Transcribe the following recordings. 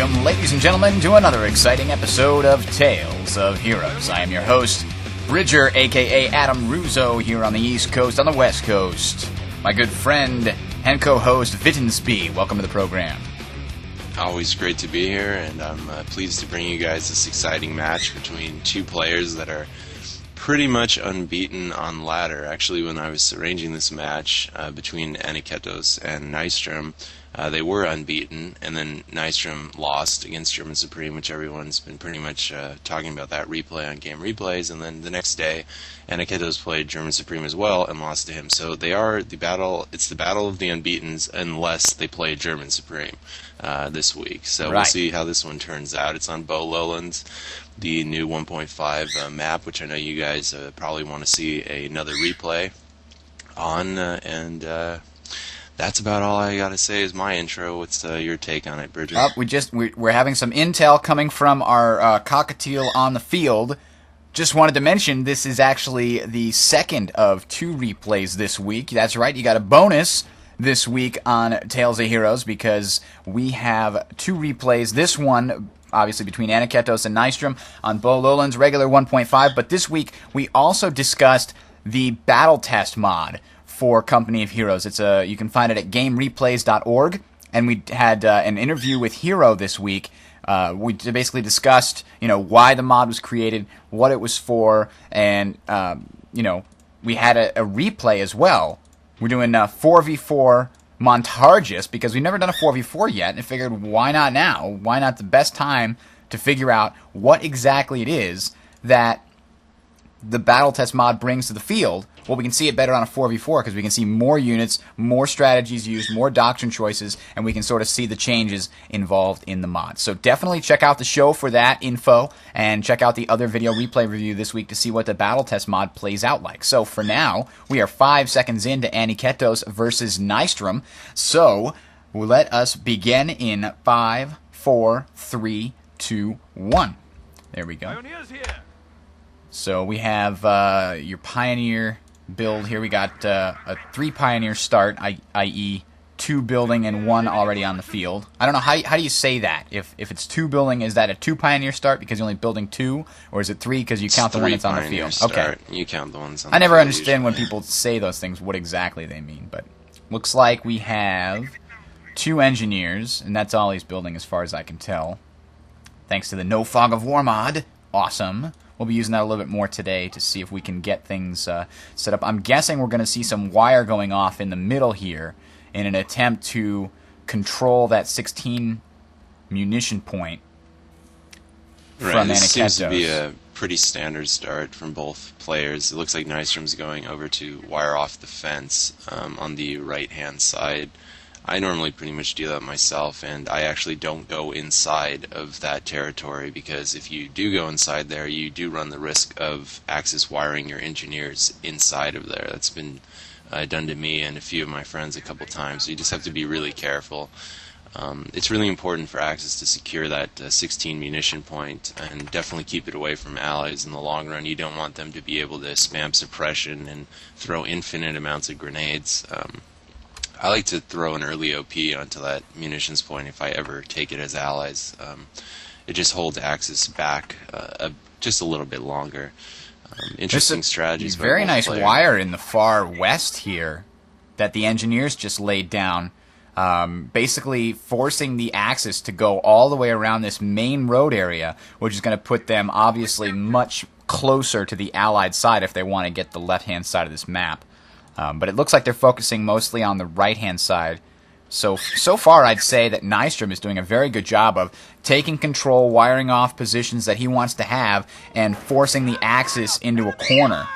welcome, ladies and gentlemen, to another exciting episode of Tales of Heroes. I am your host, Bridger, a.k.a. Adam Russo, here on the East Coast, on the West Coast. My good friend and co-host, Vittensby, welcome to the program. Always great to be here, and I'm pleased to bring you guys this exciting match between two players that are pretty much unbeaten on ladder. Actually, when I was arranging this match between Aniketos and Nystrom, they were unbeaten, and then Nystrom lost against German Supreme, which everyone's been pretty much talking about that replay on Game Replays, and then the next day, Aniketos played German Supreme as well and lost to him. So they are the battle. It's the battle of the unbeatens, unless they play German Supreme this week. So We'll see how this one turns out. It's on Bow Lowlands, the new 1.5 map, which I know you guys probably want to see another replay on, and that's about all I got to say is my intro. What's your take on it, Bridget? We're having some intel coming from our cockatiel on the field. Just wanted to mention this is actually the second of two replays this week. That's right, you got a bonus this week on Tales of Heroes because we have two replays. This one, obviously, between Aniketos and Nystrom on Bow Lowlands, regular 1.5. But this week, we also discussed the battle test mod for Company of Heroes. You can find it at gamereplays.org, and we had an interview with Hero this week. We basically discussed, why the mod was created, what it was for, and we had a replay as well. We're doing 4v4 montages because we've never done a 4v4 yet, and I figured why not now? Why not the best time to figure out what exactly it is that the battle test mod brings to the field? Well, we can see it better on a 4v4 because we can see more units, more strategies used, more doctrine choices, and we can sort of see the changes involved in the mod. So definitely check out the show for that info, and check out the other video replay review this week to see what the battle test mod plays out like. So for now, we are 5 seconds into Aniketos versus Nystrom. So let us begin in 5, 4, 3, 2, 1. There we go. So we have your Pioneer build here. We got a 3 Pioneer start, i.e. 2 building and 1 already on the field. I don't know, how do you say that? If it's 2 building, is that a 2 Pioneer start because you're only building 2? Or is it 3 because you count the one that's on the field? Start. Okay. You count the ones on the I never field understand usually. when people say those things, what exactly they mean. But looks like we have 2 engineers, and that's all he's building as far as I can tell. Thanks to the No Fog of War mod. Awesome. We'll be using that a little bit more today to see if we can get things set up. I'm guessing we're going to see some wire going off in the middle here in an attempt to control that 16 munition point from This Aniketos. seems to be a pretty standard start from both players. It looks like Nystrom's going over to wire off the fence on the right-hand side. I normally pretty much do that myself, and I actually don't go inside of that territory because if you do go inside there, you do run the risk of Axis wiring your engineers inside of there. That's been done to me and a few of my friends a couple times, so you just have to be really careful. It's really important for Axis to secure that 16 munition point and definitely keep it away from allies in the long run. You don't want them to be able to spam suppression and throw infinite amounts of grenades. I like to throw an early OP onto that munitions point if I ever take it as allies. It just holds Axis back just a little bit longer. Interesting strategies. Very nice wire in the far west here that the engineers just laid down, basically forcing the Axis to go all the way around this main road area, which is going to put them obviously much closer to the Allied side if they want to get the left-hand side of this map. But it looks like they're focusing mostly on the right-hand side. So far, I'd say that Nystrom is doing a very good job of taking control, wiring off positions that he wants to have, and forcing the Axis into a corner.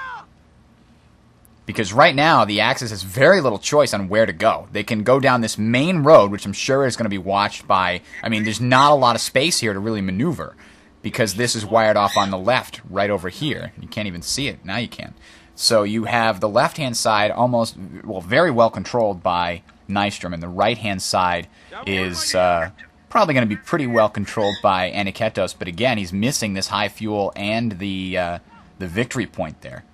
Because right now, the Axis has very little choice on where to go. They can go down this main road, which I'm sure is going to be watched by... I mean, there's not a lot of space here to really maneuver, because this is wired off on the left, right over here. You can't even see it. Now you can. So you have the left-hand side very well controlled by Nystrom, and the right-hand side is probably going to be pretty well controlled by Aniketos. But again, he's missing this high fuel and the victory point there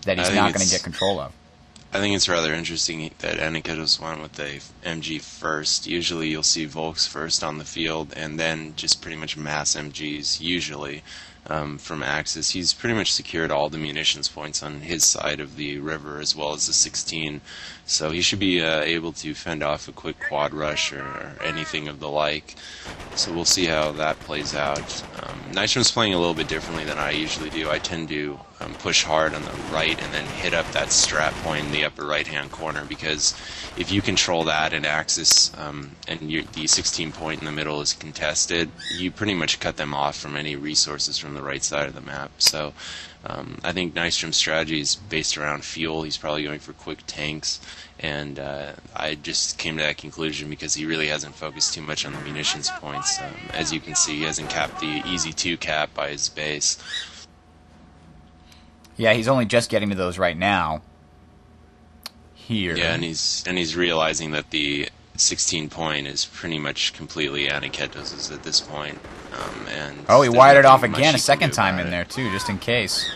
that he's not going to get control of. I think it's rather interesting that Aniketos went with the MG first. Usually you'll see Volks first on the field, and then just pretty much mass MGs, usually, from Axis. He's pretty much secured all the munitions points on his side of the river, as well as the 16, so he should be able to fend off a quick quad rush or anything of the like. So we'll see how that plays out. Nystrom's playing a little bit differently than I usually do. I tend to push hard on the right and then hit up that strat point in the upper right-hand corner, because if you control that in Axis and the 16 point in the middle is contested, you pretty much cut them off from any resources from the right side of the map. So I think Nystrom's strategy is based around fuel. He's probably going for quick tanks, and I just came to that conclusion because he really hasn't focused too much on the munitions points. As you can see, he hasn't capped the easy 2 cap by his base. Yeah, he's only just getting to those right now. Here. Yeah, and he's realizing that the 16 point is pretty much completely Aniketos's at this point. And he wired it off again a second time in there too, just in case.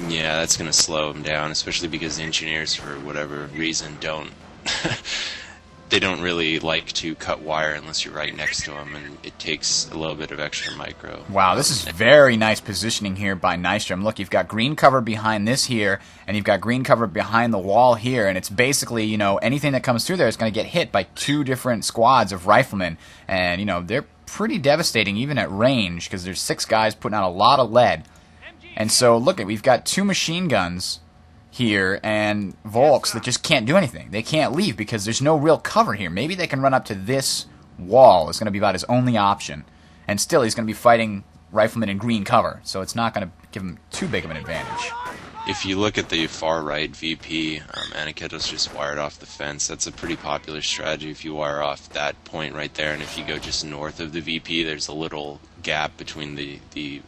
Yeah, that's going to slow him down, especially because engineers, for whatever reason, don't they don't really like to cut wire unless you're right next to them, and it takes a little bit of extra micro. Wow, this is very nice positioning here by Nystrom. Look, you've got green cover behind this here, and you've got green cover behind the wall here, and it's basically, you know, anything that comes through there is going to get hit by 2 different squads of riflemen, and, you know, they're pretty devastating even at range, because there's 6 guys putting out a lot of lead. And so, look, we've got 2 machine guns here and Volks that just can't do anything. They can't leave because there's no real cover here. Maybe they can run up to this wall. It's going to be about his only option. And still, he's going to be fighting riflemen in green cover, so it's not going to give him too big of an advantage. If you look at the far right VP, Aniketos just wired off the fence. That's a pretty popular strategy if you wire off that point right there. And if you go just north of the VP, there's a little gap between the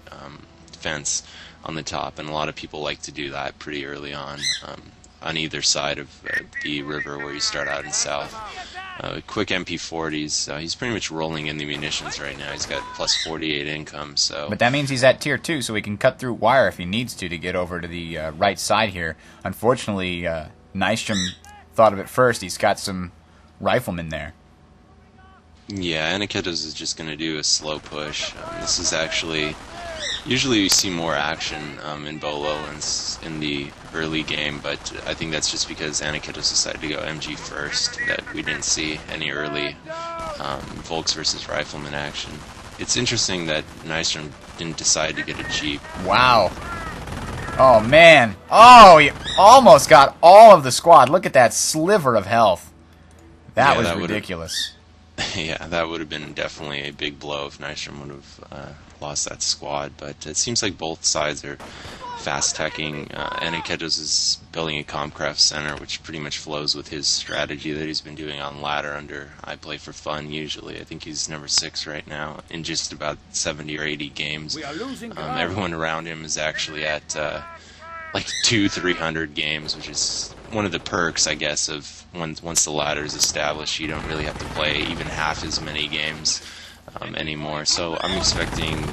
fence on the top, and a lot of people like to do that pretty early on either side of the river where you start out in south. Quick MP40s, he's pretty much rolling in the munitions right now. He's got plus 48 income, so... But that means he's at tier 2, so he can cut through wire if he needs to get over to the right side here. Unfortunately, Nystrom thought of it first. He's got some riflemen there. Yeah, Aniketos is just going to do a slow push. This is actually... Usually you see more action in Bow Lowlands in the early game, but I think that's just because Aniketos decided to go MG first, that we didn't see any early Volks versus Rifleman action. It's interesting that Nystrom didn't decide to get a Jeep. Wow. Oh, man. Oh, he almost got all of the squad. Look at that sliver of health. That was ridiculous. Yeah, that would have been definitely a big blow if Nystrom would have lost that squad, but it seems like both sides are fast-teching. Aniketos is building a Comcraft center, which pretty much flows with his strategy that he's been doing on ladder under I Play for Fun usually. I think he's number 6 right now in just about 70 or 80 games. Everyone around him is actually at like 200-300 games, which is one of the perks, I guess, of once the ladder is established. You don't really have to play even half as many games anymore. So I'm expecting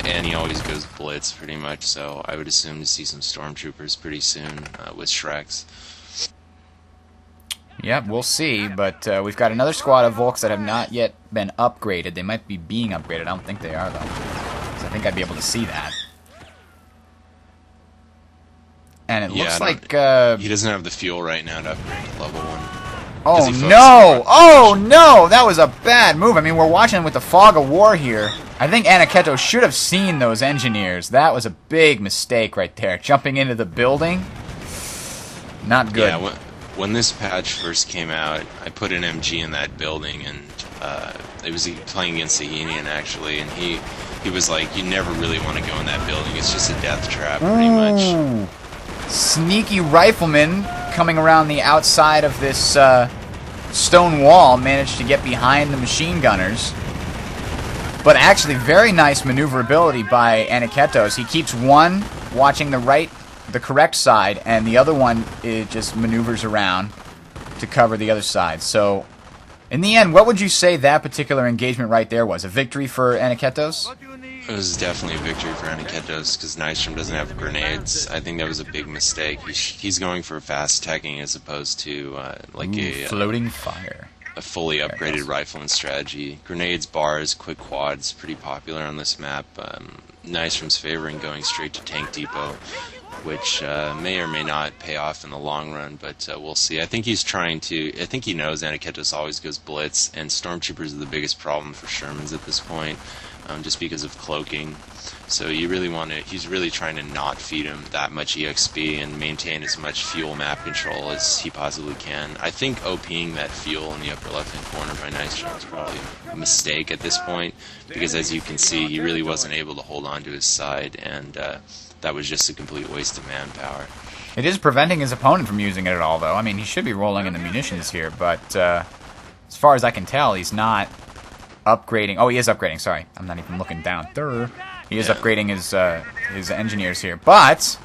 Annie always goes blitz pretty much, so I would assume to see some stormtroopers pretty soon with Shreks. Yep, we'll see, but we've got another squad of Volks that have not yet been upgraded. They might be being upgraded. I don't think they are, though. So I think I'd be able to see that. And it looks like... he doesn't have the fuel right now to upgrade to level 1. Oh, no! Oh, no! That was a bad move. I mean, we're watching with the fog of war here. I think Aniketos should have seen those engineers. That was a big mistake right there. Jumping into the building. Not good. Yeah, when this patch first came out, I put an MG in that building, and it was playing against Sahinian, actually, and he was like, you never really want to go in that building. It's just a death trap, pretty much. Sneaky rifleman coming around the outside of this stone wall managed to get behind the machine gunners. But actually, very nice maneuverability by Aniketos. He keeps one watching the correct side, and the other one just maneuvers around to cover the other side. So, in the end, what would you say that particular engagement right there was? A victory for Aniketos? It was definitely a victory for Aniketos because Nystrom doesn't have grenades. I think that was a big mistake. He's going for fast teching as opposed to floating fire. A fully upgraded rifleman strategy. Grenades, bars, quick quads, pretty popular on this map. Nystrom's favoring going straight to tank depot, which may or may not pay off in the long run, but we'll see. I think he's trying to. I think he knows Aniketos always goes blitz, and stormtroopers are the biggest problem for Shermans at this point, just because of cloaking. So you really want to. He's really trying to not feed him that much EXP and maintain as much fuel map control as he possibly can. I think OPing that fuel in the upper left-hand corner by Nystrom is probably a mistake at this point, because as you can see, he really wasn't able to hold on to his side, and that was just a complete waste of manpower. It is preventing his opponent from using it at all, though. I mean, he should be rolling in the munitions here, but as far as I can tell, he's not upgrading. Oh, he is upgrading. Sorry, I'm not even looking down. He is upgrading his engineers here, but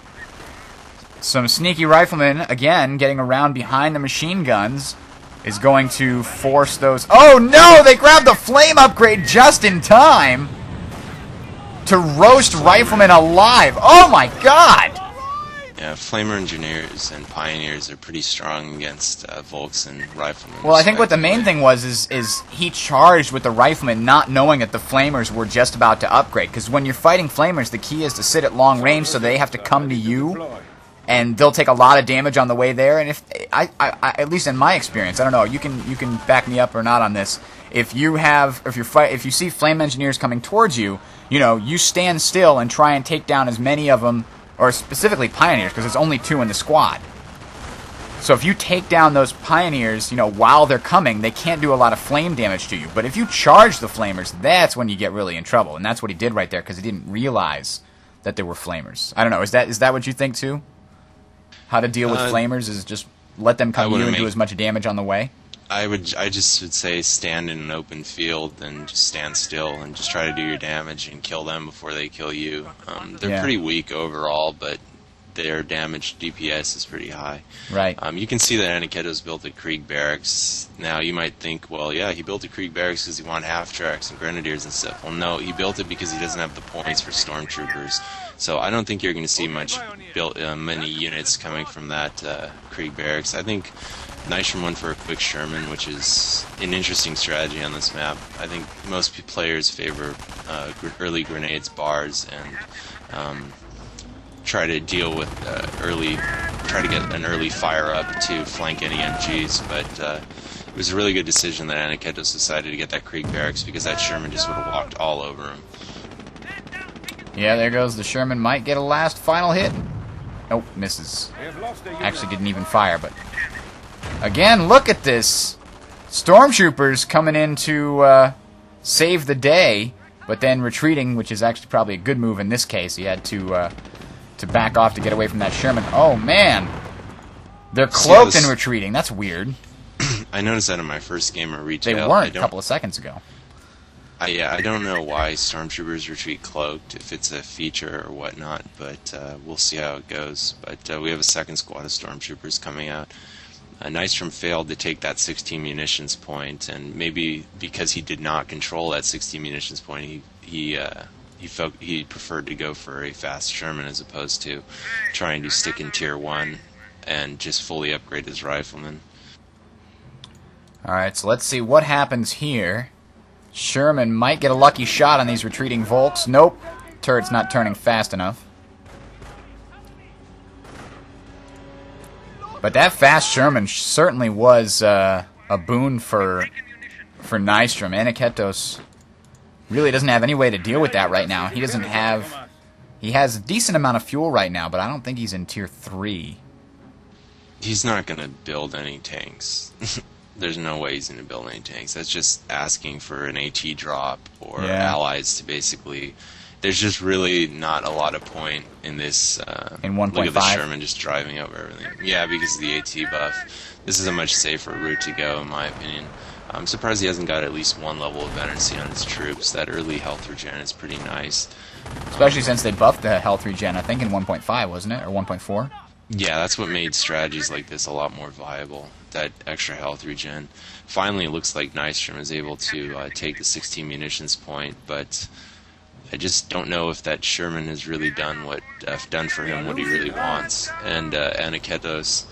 some sneaky rifleman again getting around behind the machine guns is going to force those. Oh no! They grabbed the flame upgrade just in time to roast riflemen alive. Oh my god! Yeah, Flamer Engineers and Pioneers are pretty strong against Volks and Riflemen. Well, I think what the main thing was is he charged with the Riflemen not knowing that the Flamers were just about to upgrade. Because when you're fighting Flamers, the key is to sit at long range so they have to come to you, and they'll take a lot of damage on the way there. And if I at least in my experience, I don't know, you can back me up or not on this. If you see Flame Engineers coming towards you, you stand still and try and take down as many of them. Or specifically Pioneers, because there's only 2 in the squad. So if you take down those Pioneers, while they're coming, they can't do a lot of flame damage to you. But if you charge the Flamers, that's when you get really in trouble. And that's what he did right there, because he didn't realize that there were Flamers. I don't know, is that what you think too? How to deal with Flamers is just let them come to you and do as much damage on the way? I just would say stand in an open field and just stand still and just try to do your damage and kill them before they kill you. They're pretty weak overall, but their damage DPS is pretty high. Right. You can see that Aniketos built a Krieg barracks. Now you might think, well, yeah, he built a Krieg barracks because he wanted half-tracks and grenadiers and stuff. Well, no, he built it because he doesn't have the points for stormtroopers. So I don't think you're going to see many units coming from that Krieg barracks. I think Nystrom went for a quick Sherman, which is an interesting strategy on this map. I think most players favor early grenades, bars, and try to deal with try to get an early fire up to flank any MGs. But it was a really good decision that Aniketos decided to get that Krieg barracks, because that Sherman just would have walked all over him. Yeah, there goes the Sherman. Might get a last final hit. Nope, misses. Actually didn't even fire, but again, look at this. Stormtroopers coming in to save the day, but then retreating, which is actually probably a good move in this case. He had to back off to get away from that Sherman. Oh, man. They're cloaked and retreating. That's weird. I noticed that in my first game of retail. They weren't a couple of seconds ago. I don't know why Stormtroopers retreat cloaked, if it's a feature or whatnot, but we'll see how it goes. But we have a second squad of Stormtroopers coming out. Nystrom failed to take that 16 munitions point, and maybe because he did not control that 16 munitions point, he preferred to go for a fast Sherman as opposed to trying to stick in tier 1 and just fully upgrade his rifleman. Alright, so let's see what happens here. Sherman might get a lucky shot on these retreating Volks. Nope, turret's not turning fast enough. But that fast Sherman certainly was a boon for Nystrom. Aniketos really doesn't have any way to deal with that right now. He doesn't have... He has a decent amount of fuel right now, but I don't think he's in tier 3. He's not going to build any tanks. There's no way he's going to build any tanks. That's just asking for an AT drop or allies to basically... There's just really not a lot of point in this. In 1.5? Look at the Sherman just driving over everything. Yeah, because of the AT buff. This is a much safer route to go, in my opinion. I'm surprised he hasn't got at least one level of veterancy on his troops. That early health regen is pretty nice. Especially since they buffed the health regen, I think, in 1.5, wasn't it? Or 1.4? Yeah, that's what made strategies like this a lot more viable. That extra health regen. Finally, it looks like Nystrom is able to take the 16 munitions point, but... I just don't know if that Sherman has really done for him what he really wants. And Aniketos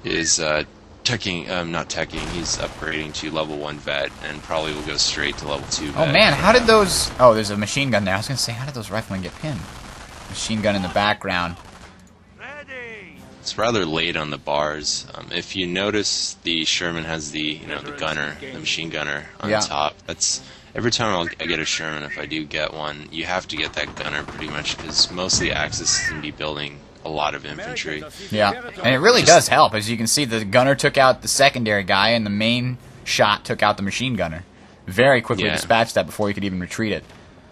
is not teching. He's upgrading to level 1 vet and probably will go straight to level 2 vet. Oh man, how did those... Oh, there's a machine gun there. I was going to say, how did those riflemen get pinned? Machine gun in the background. It's rather late on the bars. If you notice, the Sherman has the gunner, the machine gunner on top. That's every time I get a Sherman, if I do get one, you have to get that gunner pretty much because most of the Axis is going to be building a lot of infantry. Yeah, and it really does help. As you can see, the gunner took out the secondary guy, and the main shot took out the machine gunner. Very quickly dispatched that before he could even retreat it.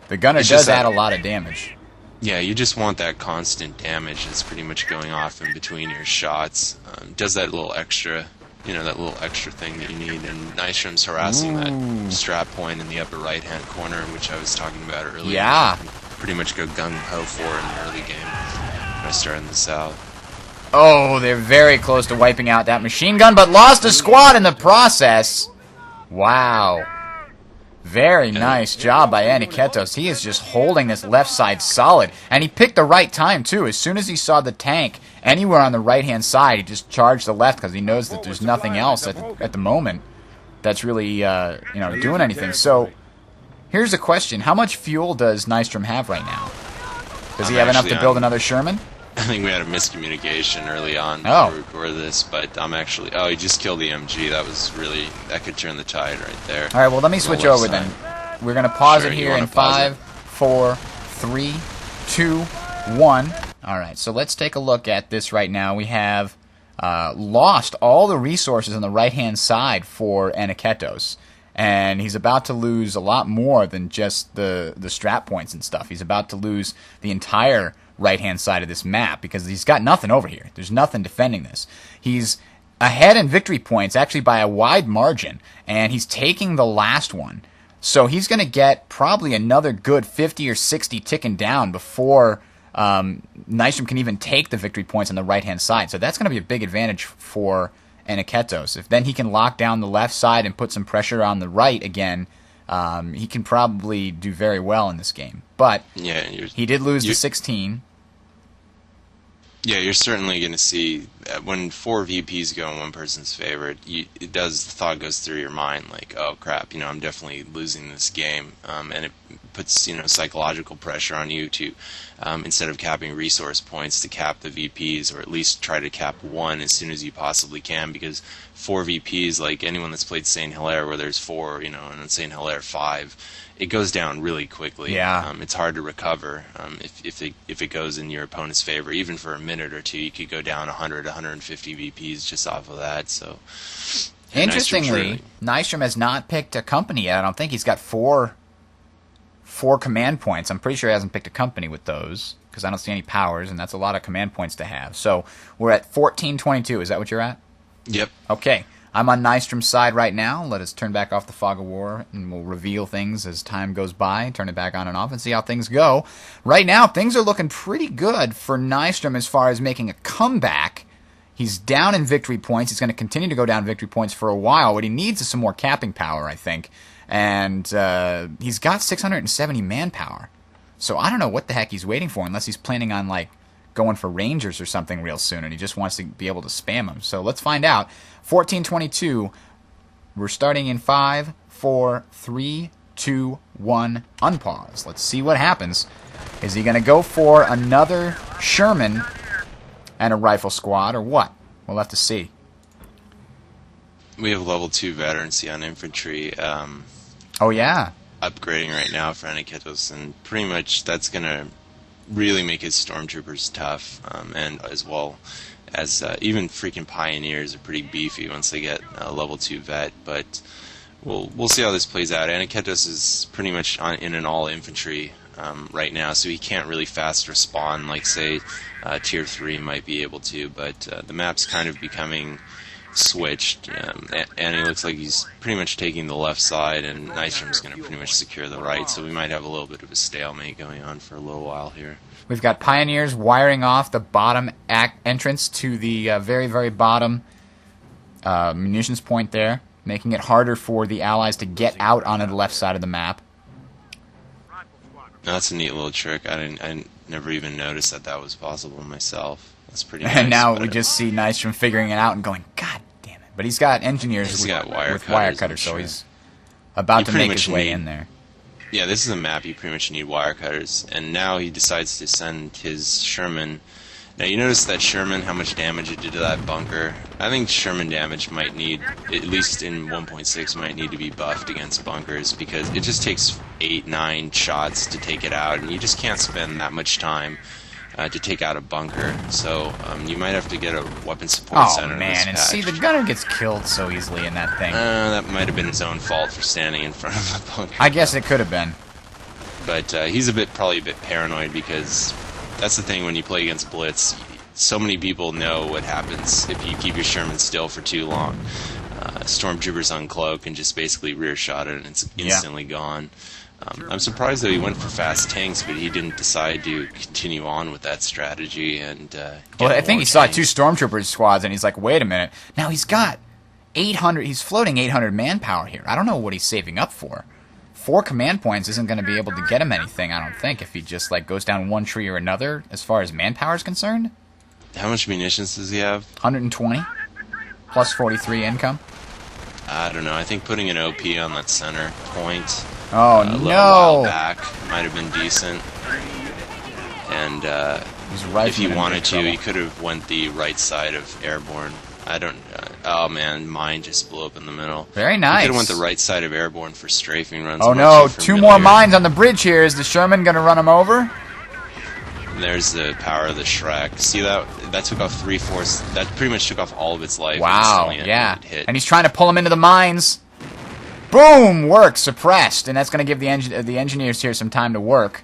The gunner does add a lot of damage. Yeah, you just want that constant damage that's pretty much going off in between your shots. Does that little extra, that little extra thing that you need. And Nystrom's harassing that strap point in the upper right-hand corner, which I was talking about earlier. Yeah. Pretty much go gung-ho for in the early game when I start in the south. Oh, they're very close to wiping out that machine gun, but lost a squad in the process. Wow. Very nice job by Aniketos. He is just holding this left side solid. And he picked the right time, too. As soon as he saw the tank anywhere on the right-hand side, he just charged the left because he knows that there's nothing else at the moment that's really doing anything. So here's the question. How much fuel does Nystrom have right now? Does he have enough to build another Sherman? I think we had a miscommunication early on before we recorded this, but I'm actually... Oh, he just killed the MG. That could turn the tide right there. All right, well, let me switch over then. We're going to pause it here in 5, 4, 3, 2, 1. All right, so let's take a look at this right now. We have lost all the resources on the right-hand side for Aniketos, and he's about to lose a lot more than just the strap points and stuff. He's about to lose the entire right-hand side of this map because he's got nothing over here. There's nothing defending this. He's ahead in victory points, actually by a wide margin, and he's taking the last one. So he's going to get probably another good 50 or 60 ticking down before Nystrom can even take the victory points on the right-hand side. So that's going to be a big advantage for Aniketos. If then he can lock down the left side and put some pressure on the right again, he can probably do very well in this game. But he did lose the 16. Yeah, you're certainly going to see when 4 VPs go in one person's favor, the thought goes through your mind like, oh crap, I'm definitely losing this game, and it puts psychological pressure on you to instead of capping resource points to cap the VPs, or at least try to cap one as soon as you possibly can, because 4 VPs, like anyone that's played Saint Hilaire where there's 4, and in Saint Hilaire 5, it goes down really quickly. Yeah. It's hard to recover if it goes in your opponent's favor. Even for a minute or two, you could go down 100, 150 VPs just off of that. So, interestingly, Nystrom has not picked a company yet. I don't think he's got four command points. I'm pretty sure he hasn't picked a company with those because I don't see any powers, and that's a lot of command points to have. So we're at 1422. Is that what you're at? Yep. Okay. I'm on Nystrom's side right now. Let us turn back off the Fog of War, and we'll reveal things as time goes by, turn it back on and off, and see how things go. Right now, things are looking pretty good for Nystrom as far as making a comeback. He's down in victory points. He's going to continue to go down victory points for a while. What he needs is some more capping power, I think. And he's got 670 manpower. So I don't know what the heck he's waiting for, unless he's planning on, like, going for Rangers or something real soon, and he just wants to be able to spam them. So let's find out. 1422. We're starting in 5, 4, 3, 2, 1. Unpause. Let's see what happens. Is he going to go for another Sherman and a rifle squad, or what? We'll have to see. We have level 2 veterancy on infantry. Oh, yeah. Upgrading right now for Aniketos, and pretty much that's going to really make his stormtroopers tough, and as well as even freaking pioneers are pretty beefy once they get a level 2 vet. But we'll see how this plays out. Aniketos is pretty much in an all infantry right now, so he can't really fast respawn like say tier 3 might be able to. But the map's kind of becoming switched, and it looks like he's pretty much taking the left side, and Nystrom's going to pretty much secure the right, so we might have a little bit of a stalemate going on for a little while here. We've got Pioneers wiring off the bottom entrance to the very, very bottom munitions point there, making it harder for the Allies to get out onto the left side of the map. That's a neat little trick. I never even noticed that that was possible myself. That's pretty nice. And now we just see Nystrom figuring it out and going, God damn it. But he's got engineers He's got wire wire cutters, cutters, so sure. he's about to pretty make his much way need- in there. Yeah, this is a map you pretty much need wire cutters. And now he decides to send his Sherman. Now you notice that Sherman, how much damage it did to that bunker. I think Sherman damage might need, at least in 1.6, might need to be buffed against bunkers because it just takes 8-9 shots to take it out, and you just can't spend that much time to take out a bunker. So you might have to get a weapon support Oh, center in this man. And patch. see, the gunner gets killed so easily in that thing. That might have been his own fault for standing in front of the bunker. I guess it could have been. But he's probably a bit paranoid because that's the thing when you play against Blitz. So many people know what happens if you keep your Sherman still for too long. Stormtroopers uncloak and just basically rear shot it, and it's instantly gone. I'm surprised though he went for fast tanks, but he didn't decide to continue on with that strategy. And Well, I think he saw tanks. 2 stormtroopers squads, and he's like, wait a minute. Now he's got 800. He's floating 800 manpower here. I don't know what he's saving up for. 4 command points isn't going to be able to get him anything, I don't think, if he just like goes down one tree or another as far as manpower is concerned. How much munitions does he have? 120 plus 43 income. I don't know. I think putting an OP on that center point Oh, a little no. while back might have been decent. And He's right if he in wanted big to, trouble. he could have went the right side of airborne. I don't. Oh man, mine just blew up in the middle. Very He nice. could have went the right side of airborne for strafing runs. Oh I'm no, not too 2 familiar. more mines on the bridge here. Is the Sherman going to run him over? There's the power of the Shrek. See that? That took off 3/4. That pretty much took off all of its life. Wow, instantly, yeah. it hit. And he's trying to pull him into the mines. Boom! Work, suppressed. And that's going to give the engineers here some time to work.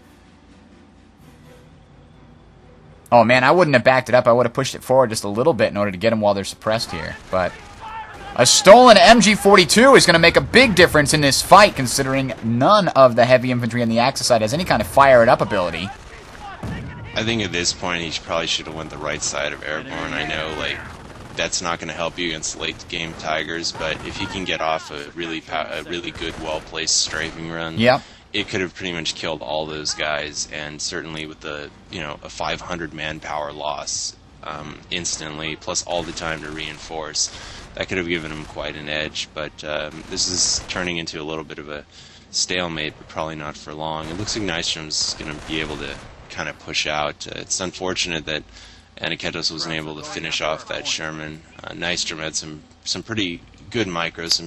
Oh man, I wouldn't have backed it up. I would have pushed it forward just a little bit in order to get them while they're suppressed here. But a stolen MG-42 is going to make a big difference in this fight, considering none of the heavy infantry on the Axis side has any kind of fire-it-up ability. I think at this point he probably should have went the right side of airborne. I know, like, that's not going to help you against late game Tigers, but if he can get off a really good, well-placed strafing run, Yep. it could have pretty much killed all those guys. And certainly with the a 500 manpower loss instantly, plus all the time to reinforce, that could have given him quite an edge. But this is turning into a little bit of a stalemate, but probably not for long. It looks like Nystrom's going to be able to kind of push out. It's unfortunate that Aniketos wasn't able to finish off that Sherman. Nystrom had some pretty good micros,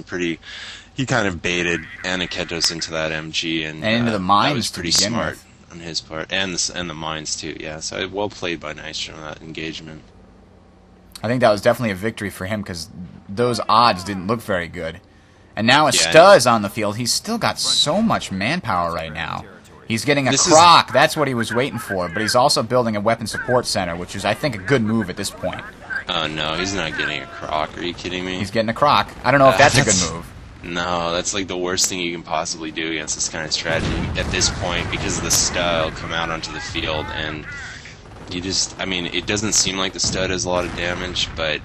he kind of baited Aniketos into that MG, and into the mines that was to pretty begin smart with. on his part, and the mines too. Yeah, so well played by Nystrom in that engagement. I think that was definitely a victory for him because those odds didn't look very good. And now Yeah, Sta is on the field. He's still got so much manpower right now. He's getting a croc. That's what he was waiting for. But he's also building a weapon support center, which is, I think, a good move at this point. Oh no, he's not getting a croc. Are you kidding me? He's getting a croc. I don't know if that's a good move. No, that's like the worst thing you can possibly do against this kind of strategy at this point, because the Sta will come out onto the field, and you just, I mean, it doesn't seem like the Sta does a lot of damage, but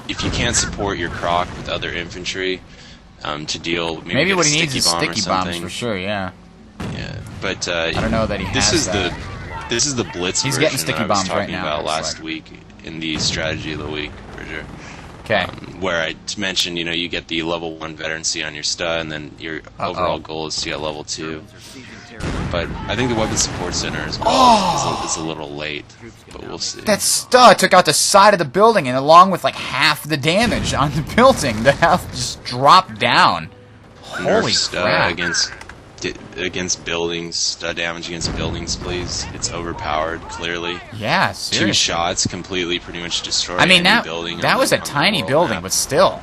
if you can't support your croc with other infantry to deal, maybe What he get a needs is bomb or sticky bombs something. for sure, yeah. Yeah, but I don't know that he this has is that. this is the Blitz He's version getting sticky that I was bombs right talking now, about it's last like- week in the strategy of the week, for sure. Okay. Where I mentioned, you get the level 1 veterancy on your Sta, and then your overall goal is to get level 2. But I think the weapon support center as well is a little late, but we'll see. That Sta took out the side of the building, and along with like half the damage on the building, the health just dropped down. Holy Nerf Sta crap. against buildings, Sta damage against buildings, please. It's overpowered, clearly. Yeah, 2 seriously. shots completely pretty much destroyed I mean, any building. that was a on the tiny world building, map. but still.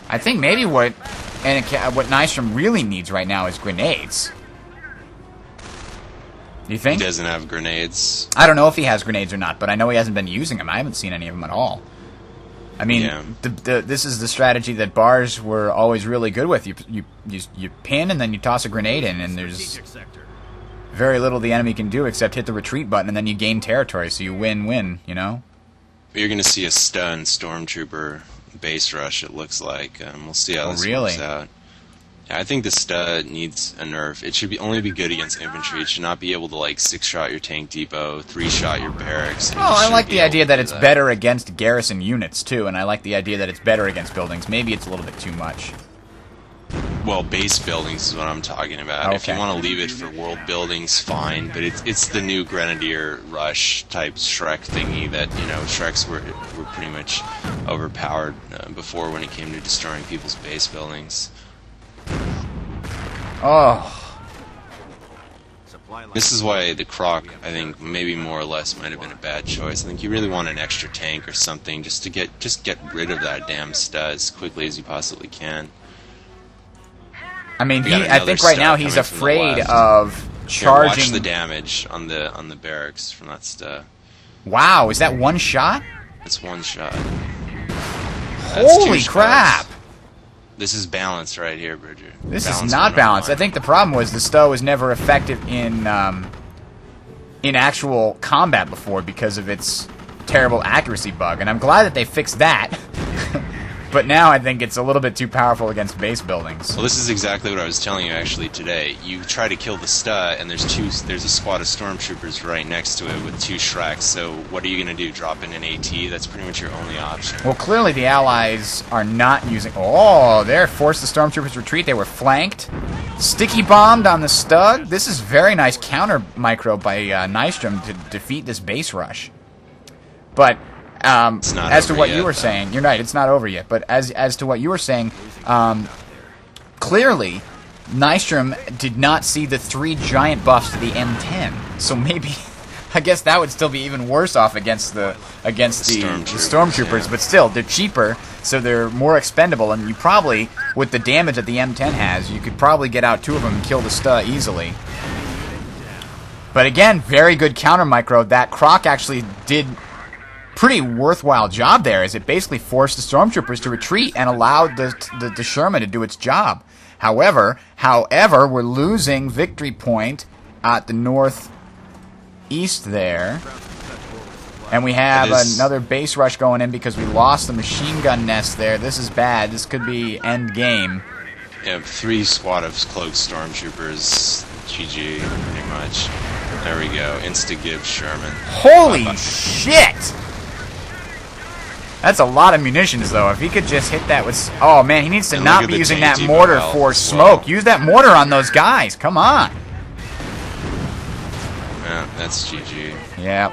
I think maybe what Nystrom really needs right now is grenades. You He think? doesn't have grenades. I don't know if he has grenades or not, but I know he hasn't been using them. I haven't seen any of them at all. I mean, Yeah. this is the strategy that bars were always really good with. You pin and then you toss a grenade in, and there's very little the enemy can do except hit the retreat button, and then you gain territory, so you win, you know? You're going to see a Sta and Stormtrooper base rush, it looks like. We'll see how this really? works out. Yeah, I think the stud needs a nerf. It should only be good against infantry. It should not be able to, like, 6-shot your tank depot, 3-shot your barracks. Oh, I like the idea that it's better against garrison units, too, and I like the idea that it's better against buildings. Maybe it's a little bit too much. Well, base buildings is what I'm talking about. Okay. If you want to leave it for world buildings, fine, but it's the new Grenadier Rush type Shrek thingy that, you know, Shreks were pretty much overpowered before when it came to destroying people's base buildings. Oh. This is why the Croc, I think, maybe more or less might have been a bad choice. I think you really want an extra tank or something just to get rid of that damn stud as quickly as you possibly can. I mean, I think right now he's afraid of charging. Here, watch the damage on the barracks from that stud. Wow, is that one shot? It's one shot. Holy crap! This is balanced right here, Bridger. This is not balanced. I think the problem was the Stowe was never effective in actual combat before because of its terrible accuracy bug, and I'm glad that they fixed that. But now I think it's a little bit too powerful against base buildings. Well, this is exactly what I was telling you actually today. You try to kill the stud, and there's a squad of stormtroopers right next to it with 2 Shreks. So what are you going to do? Drop in an AT? That's pretty much your only option. Well, clearly the Allies are not using... Oh, they're forced the stormtroopers retreat. They were flanked. Sticky bombed on the stud. This is very nice counter micro by Nystrom to defeat this base rush. But... as to what you were saying, you're right, it's not over yet, but as to what you were saying, clearly, Nystrom did not see the 3 giant buffs to the M10, so maybe, I guess that would still be even worse off against the Stormtroopers, yeah. But still, they're cheaper, so they're more expendable, and you probably, with the damage that the M10 has, you could probably get out 2 of them and kill the Sta easily. But again, very good counter micro. That Croc actually did... pretty worthwhile job there, as it basically forced the stormtroopers to retreat and allowed the Sherman to do its job. However, we're losing victory point at the northeast there, and we have another base rush going in because we lost the machine gun nest there. This is bad. This could be end game. Yeah, 3 squad of cloaked stormtroopers. GG, pretty much. There we go. Insta-give Sherman. Holy shit! That's a lot of munitions, though. If he could just hit that with... Oh, man, he needs to not be using that mortar for smoke. Use that mortar on those guys. Come on. Yeah, that's GG. Yeah.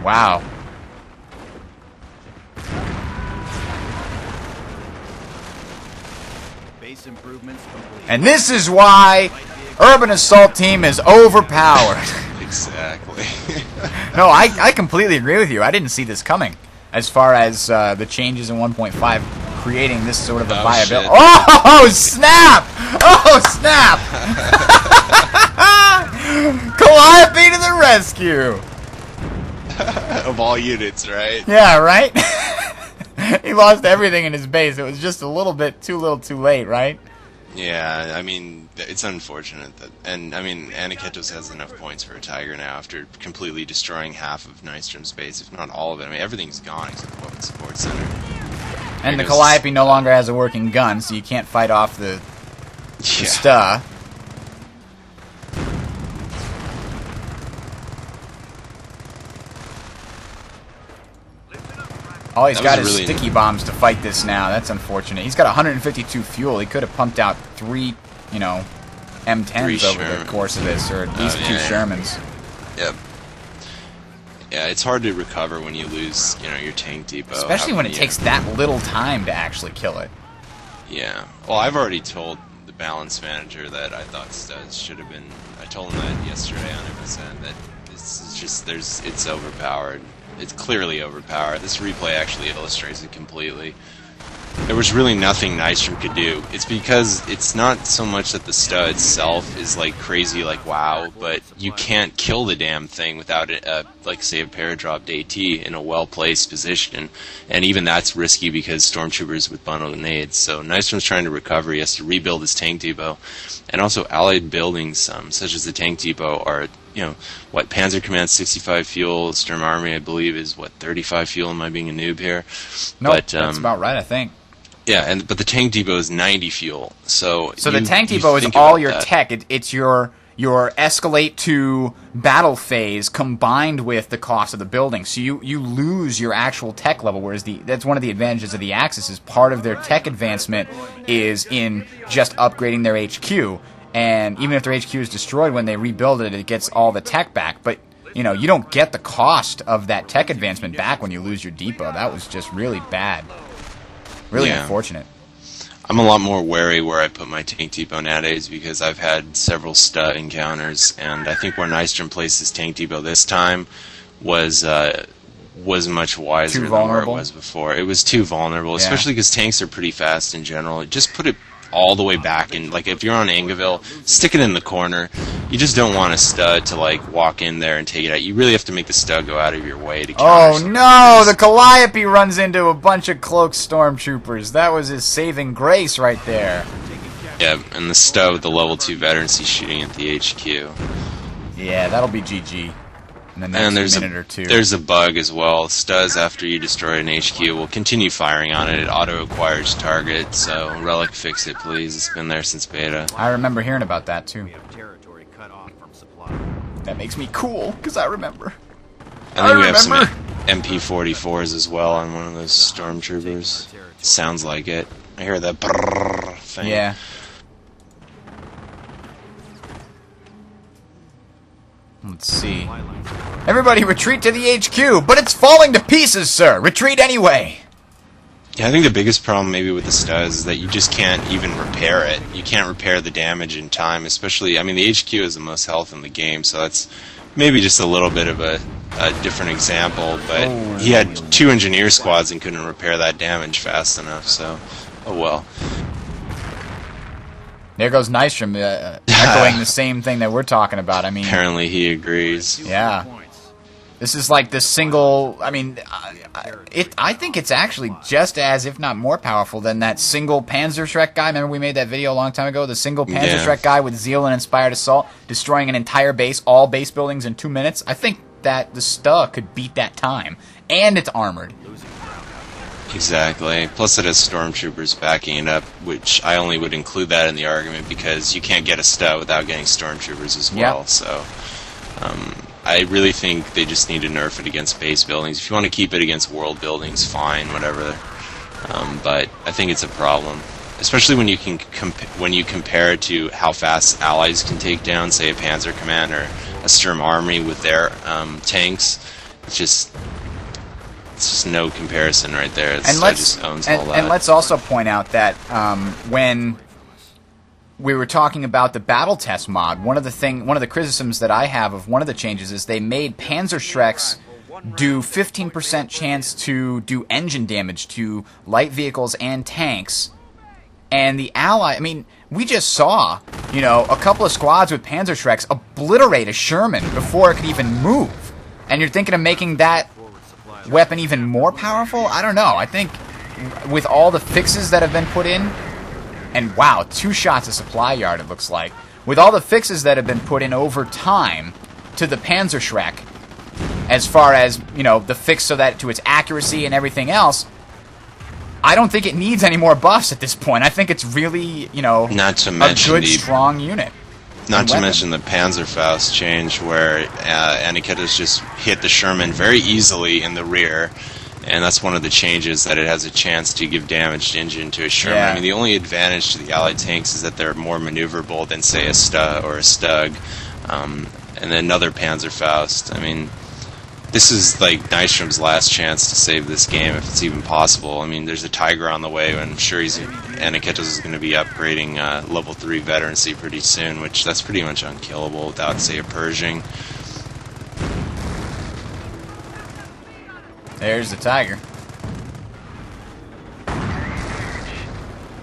Wow. Base improvements complete. And this is why Urban Assault Team is overpowered. Exactly. No, I completely agree with you. I didn't see this coming as far as the changes in 1.5 creating this sort of a viability. Oh, snap! Oh, snap! Calliope to the rescue! Of all units, right? Yeah, right? He lost everything in his base. It was just a little bit too late, right? Yeah, I mean, it's unfortunate that, and I mean, Aniketos has enough points for a Tiger now after completely destroying half of Nystrom's base, if not all of it. I mean, everything's gone except the Weapon Support Center. And the Calliope no longer has a working gun, so you can't fight off the Sta. All he's got is sticky bombs to fight this now. That's unfortunate. He's got 152 fuel. He could have pumped out 3, M10s over the course of this, or at least 2 Shermans. Yep. Yeah, it's hard to recover when you lose, your tank depot. Especially when it takes that little time to actually kill it. Yeah. Well, I've already told the balance manager that I thought studs should have been... I told him that yesterday on MSN, that this is just... it's overpowered. It's clearly overpowered. This replay actually illustrates it completely. there was really nothing Nystrom could do. It's because it's not so much that the STA itself is like crazy, like wow, but you can't kill the damn thing without like say a paradropped AT in a well-placed position, and even that's risky because stormtroopers with bundled nades. So Nystrom's trying to recover. He has to rebuild his tank depot, and also allied buildings, such as the tank depot, are what Panzer Command 65 fuel, Sturm Army I believe is what 35 fuel. Am I being a noob here? No, but, that's about right, I think. Yeah, but the tank depot is 90 fuel. So the tank depot is all your tech. It's your escalate to battle phase combined with the cost of the building. So you lose your actual tech level, whereas that's one of the advantages of the Axis is part of their tech advancement is in just upgrading their HQ. And even if their HQ is destroyed, when they rebuild it, it gets all the tech back. But you don't get the cost of that tech advancement back when you lose your depot. That was just really bad. Really unfortunate. I'm a lot more wary where I put my tank depot nowadays because I've had several STA encounters, and I think where Nystrom placed his tank depot this time was much wiser than where it was before. It was too vulnerable, especially because tanks are pretty fast in general. Just put it all the way back, and like if you're on Angeville, stick it in the corner. You just don't want a STA to like walk in there and take it out. You really have to make the STA go out of your way to counter. Oh no! The Calliope runs into a bunch of cloaked stormtroopers. That was his saving grace right there. Yeah, and the STA with the level 2 veterancy shooting at the HQ. Yeah, that'll be GG. In the next minute or two. There's a bug as well. STAs, after you destroy an HQ, will continue firing on it. It auto-acquires target, so Relic fix it, please. It's been there since beta. I remember hearing about that, too. We have territory cut off from supply. That makes me cool, because I remember. I think we have some MP44s as well on one of those stormtroopers. Sounds like it. I hear that brrrr thing. Yeah. Let's see. Everybody retreat to the HQ, but it's falling to pieces, sir. Retreat anyway. Yeah, I think the biggest problem maybe with the STAs is that you just can't even repair it. You can't repair the damage in time, especially, I mean, the HQ is the most health in the game, so that's maybe just a little bit of a different example, but he had 2 engineer squads and couldn't repair that damage fast enough, so, oh well. There goes Nystrom, echoing the same thing that we're talking about. I mean, apparently he agrees. Yeah. This is like the single, I mean, I think it's actually just as, if not more powerful than that single Panzerschreck guy. Remember we made that video a long time ago? The single Panzerschreck guy with Zeal and Inspired Assault, destroying an entire base, all base buildings in 2 minutes. I think that the STA could beat that time. And it's armored. Exactly. Plus it has stormtroopers backing it up, which I only would include that in the argument because you can't get a STA without getting stormtroopers as well. Yep. So I really think they just need to nerf it against base buildings. If you want to keep it against world buildings, fine, whatever. But I think it's a problem, especially when you can compare it to how fast allies can take down, say, a Panzer Command or a Sturm Army with their tanks. It's just no comparison right there. And let's also point out that when we were talking about the battle test mod, one of the criticisms that I have of one of the changes is they made Panzerschrecks do 15% chance to do engine damage to light vehicles and tanks. And the ally, I mean, we just saw, a couple of squads with Panzerschrecks obliterate a Sherman before it could even move. And you're thinking of making that weapon even more powerful? I don't know. I think with all the fixes that have been put in, and wow, 2 shots a supply yard it looks like. With all the fixes that have been put in over time to the Panzerschreck, as far as, the fix so that to its accuracy and everything else, I don't think it needs any more buffs at this point. I think it's really, not to mention a good, strong unit. Not to mention the Panzerfaust change where Aniketos just hit the Sherman very easily in the rear, and that's one of the changes, that it has a chance to give damaged engine to a Sherman. Yeah. I mean, the only advantage to the Allied tanks is that they're more maneuverable than, say, a STA or a Stug, and then another Panzerfaust. I mean, this is like Nystrom's last chance to save this game, if it's even possible. I mean, there's a Tiger on the way, and I'm sure Aniketos is going to be upgrading level 3 veterancy pretty soon, which that's pretty much unkillable without, say, a Pershing. There's the Tiger.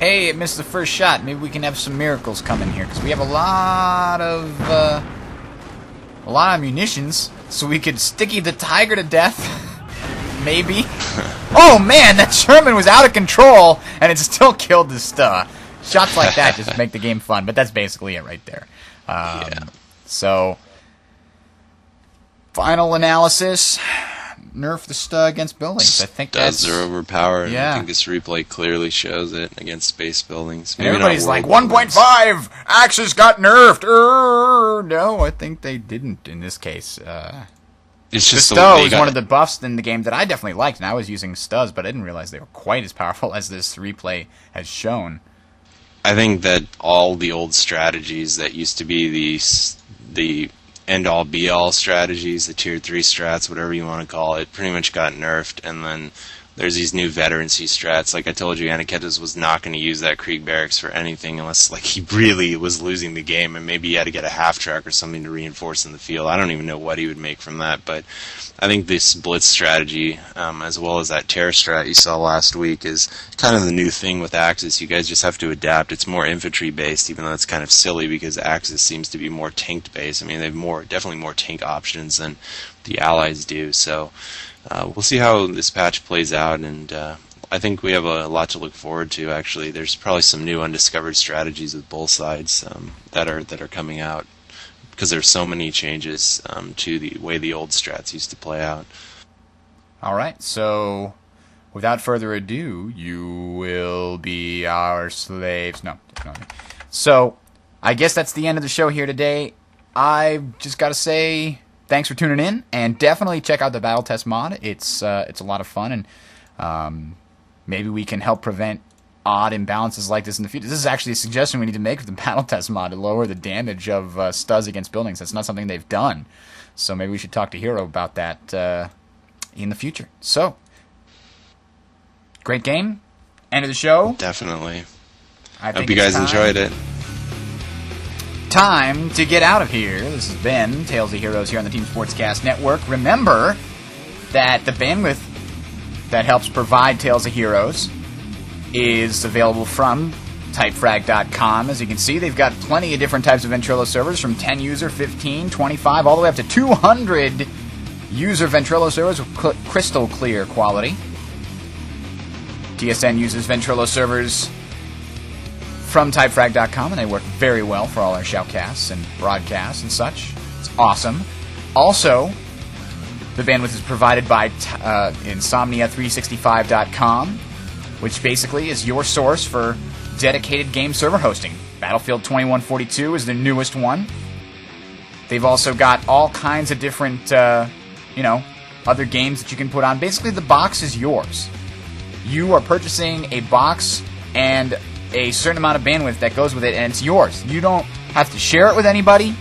hey, it missed the first shot. Maybe we can have some miracles come in here, because we have a lot of munitions, so we could sticky the tiger to death. Maybe. Oh man, that Sherman was out of control, and it still killed the Sta. Shots like that just make the game fun, but that's basically it right there. So, final analysis. Nerf the Sta against buildings. I think Stas are overpowered. Yeah. I think this replay clearly shows it against space buildings. And everybody's like, 1.5! Axis got nerfed! No, I think they didn't in this case. It's just the Sta was one of the buffs in the game that I definitely liked, and I was using Stas, but I didn't realize they were quite as powerful as this replay has shown. I think that all the old strategies that used to be the end-all be-all strategies, the tier 3 strats, whatever you want to call it, pretty much got nerfed, and then there's these new veterancy strats. Like I told you, Aniketos was not going to use that Krieg barracks for anything unless like he really was losing the game, and maybe he had to get a half-track or something to reinforce in the field. I don't even know what he would make from that, but I think this blitz strategy, as well as that terror strat you saw last week, is kind of the new thing with Axis. You guys just have to adapt. It's more infantry-based, even though it's kind of silly because Axis seems to be more tank-based. I mean, they have definitely more tank options than the Allies do, so we'll see how this patch plays out, and I think we have a lot to look forward to, actually. There's probably some new undiscovered strategies with both sides that are coming out, because there's so many changes to the way the old strats used to play out. Alright, so without further ado, you will be our slaves. No. So, I guess that's the end of the show here today. I've just got to say thanks for tuning in, and definitely check out the Battle Test mod. It's a lot of fun, and maybe we can help prevent odd imbalances like this in the future. This is actually a suggestion we need to make with the Battle Test mod to lower the damage of Stas against buildings. That's not something they've done, so maybe we should talk to Hero about that in the future. So, great game. End of the show. Definitely. I hope you guys enjoyed it. Time to get out of here. This has been Tales of Heroes here on the Team Sportscast Network. Remember that the bandwidth that helps provide Tales of Heroes is available from typefrag.com. As you can see, they've got plenty of different types of Ventrilo servers, from 10 user, 15, 25, all the way up to 200 user Ventrilo servers with crystal clear quality. TSN uses Ventrilo servers from typefrag.com, and they work very well for all our shoutcasts and broadcasts and such. It's awesome. Also, the bandwidth is provided by Insomnia365.com, which basically is your source for dedicated game server hosting. Battlefield 2142 is the newest one. They've also got all kinds of different, other games that you can put on. Basically, the box is yours. You are purchasing a box and a certain amount of bandwidth that goes with it, and it's yours. You don't have to share it with anybody.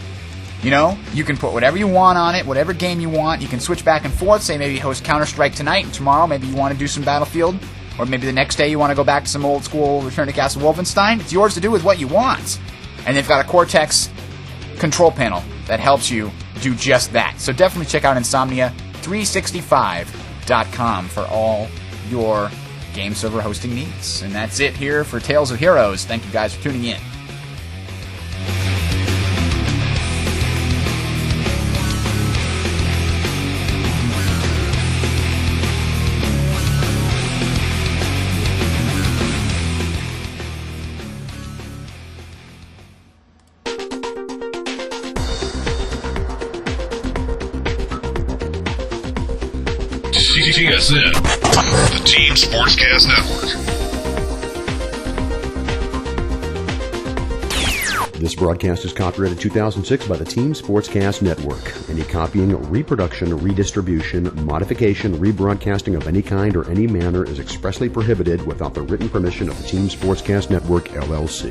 You can put whatever you want on it, whatever game you want. You can switch back and forth, say maybe host Counter-Strike tonight, and tomorrow maybe you want to do some Battlefield, or maybe the next day you want to go back to some old school Return to Castle Wolfenstein. It's yours to do with what you want. And they've got a Cortex control panel that helps you do just that. So definitely check out Insomnia365.com for all your game server hosting needs. And that's it here for Tales of Heroes. Thank you guys for tuning in. TSN, the Team Sportscast Network. This broadcast is copyrighted 2006 by the Team Sportscast Network. Any copying, reproduction, redistribution, modification, rebroadcasting of any kind or any manner is expressly prohibited without the written permission of the Team Sportscast Network, LLC.